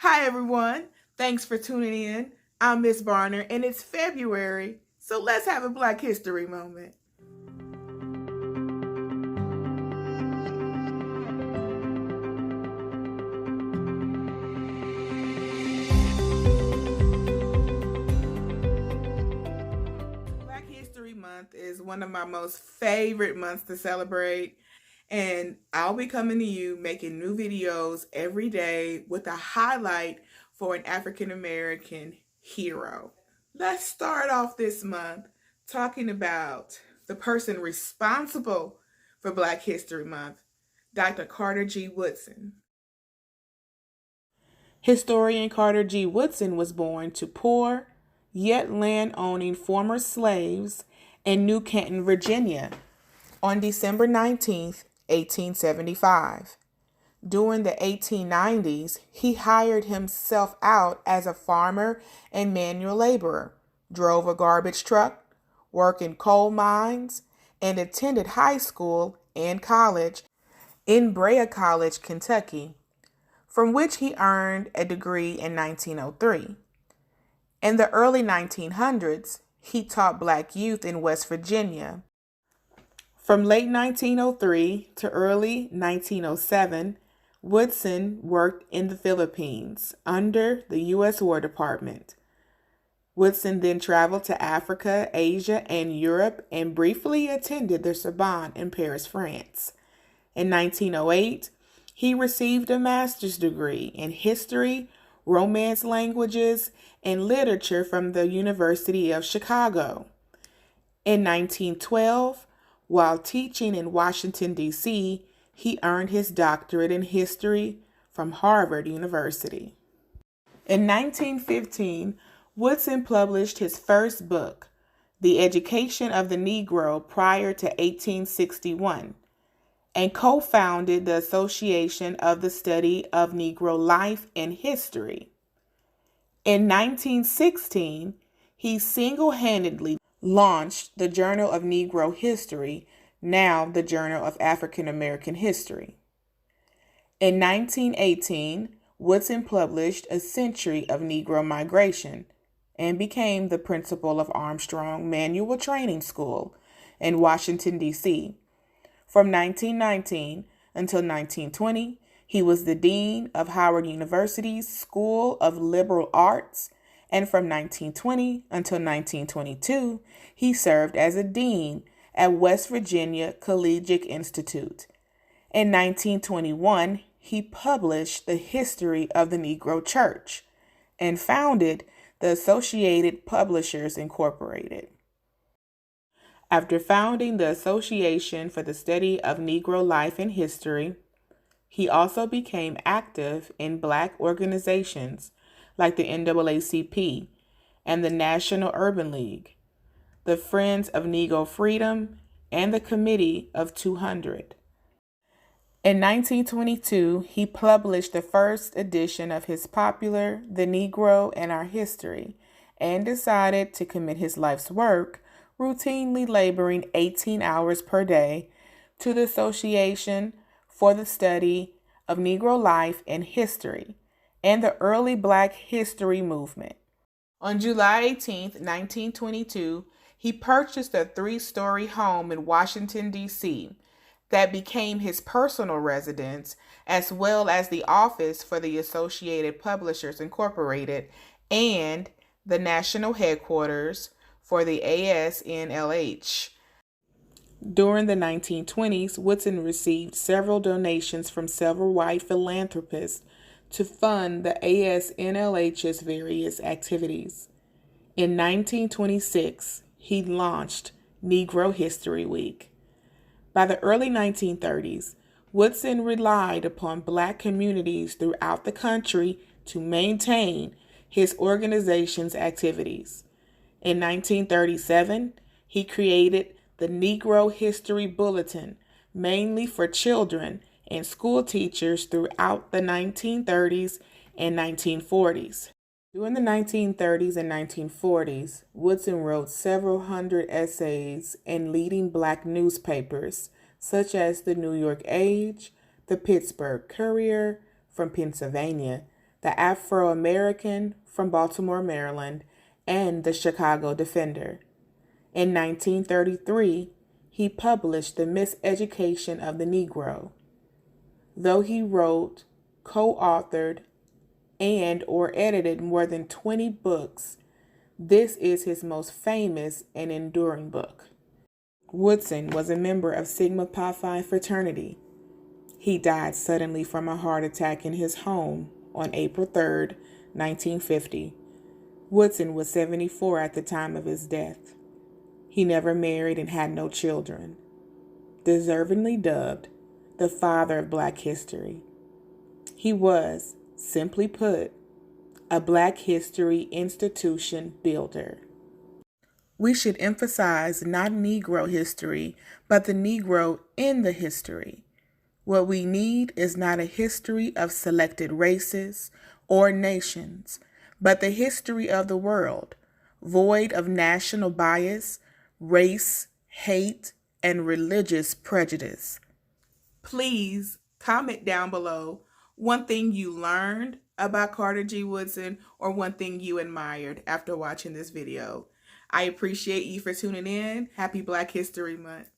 Hi, everyone. Thanks for tuning in. I'm Miss Barner, and it's February, so let's have a Black History moment. Black History Month is one of my most favorite months to celebrate, and I'll be coming to you making new videos every day with a highlight for an African American hero. Let's start off this month talking about the person responsible for Black History Month, Dr. Carter G. Woodson. Historian Carter G. Woodson was born to poor, yet land-owning former slaves in New Canton, Virginia, on December 19th, 1875. During the 1890s, he hired himself out as a farmer and manual laborer, drove a garbage truck, worked in coal mines, and attended high school and college in Brea College, Kentucky, from which he earned a degree in 1903. In the early 1900s, he taught Black youth in West Virginia. From late 1903 to early 1907, Woodson worked in the Philippines under the U.S. War Department. Woodson then traveled to Africa, Asia, and Europe and briefly attended the Sorbonne in Paris, France. In 1908, he received a master's degree in history, Romance languages, and literature from the University of Chicago. In 1912, while teaching in Washington, D.C., he earned his doctorate in history from Harvard University. In 1915, Woodson published his first book, The Education of the Negro Prior to 1861, and co-founded the Association of the Study of Negro Life and History. In 1916, he single-handedly launched the Journal of Negro History, now the Journal of African American History. In 1918, Woodson published A Century of Negro Migration and became the principal of Armstrong Manual Training School in Washington, D.C. From 1919 until 1920, he was the dean of Howard University's School of Liberal Arts, and from 1920 until 1922, he served as a dean at West Virginia Collegiate Institute. In 1921, he published The History of the Negro Church and founded the Associated Publishers Incorporated. After founding the Association for the Study of Negro Life and History, he also became active in Black organizations like the NAACP and the National Urban League, the Friends of Negro Freedom, and the Committee of 200. In 1922, he published the first edition of his popular The Negro and Our History and decided to commit his life's work, routinely laboring 18 hours per day, to the Association for the Study of Negro Life and History and the early Black History movement. On July 18, 1922, he purchased a 3-story home in Washington, D.C. that became his personal residence, as well as the office for the Associated Publishers Incorporated and the national headquarters for the ASNLH. During the 1920s, Woodson received several donations from several white philanthropists to fund the ASNLH's various activities. In 1926, he launched Negro History Week. By the early 1930s, Woodson relied upon Black communities throughout the country to maintain his organization's activities. In 1937, he created the Negro History Bulletin, mainly for children and school teachers throughout the 1930s and 1940s. During the 1930s and 1940s, Woodson wrote several hundred essays in leading Black newspapers, such as the New York Age, the Pittsburgh Courier from Pennsylvania, the Afro-American from Baltimore, Maryland, and the Chicago Defender. In 1933, he published The Miseducation of the Negro. Though he wrote, co-authored, and/or edited more than 20 books, this is his most famous and enduring book. Woodson was a member of Sigma Pi Phi fraternity. He died suddenly from a heart attack in his home on April 3, 1950. Woodson was 74 at the time of his death. He never married and had no children. Deservingly dubbed the father of Black history. He was, simply put, a Black history institution builder. We should emphasize not Negro history, but the Negro in the history. What we need is not a history of selected races or nations, but the history of the world, void of national bias, race, hate, and religious prejudice. Please comment down below one thing you learned about Carter G. Woodson or one thing you admired after watching this video. I appreciate you for tuning in. Happy Black History Month.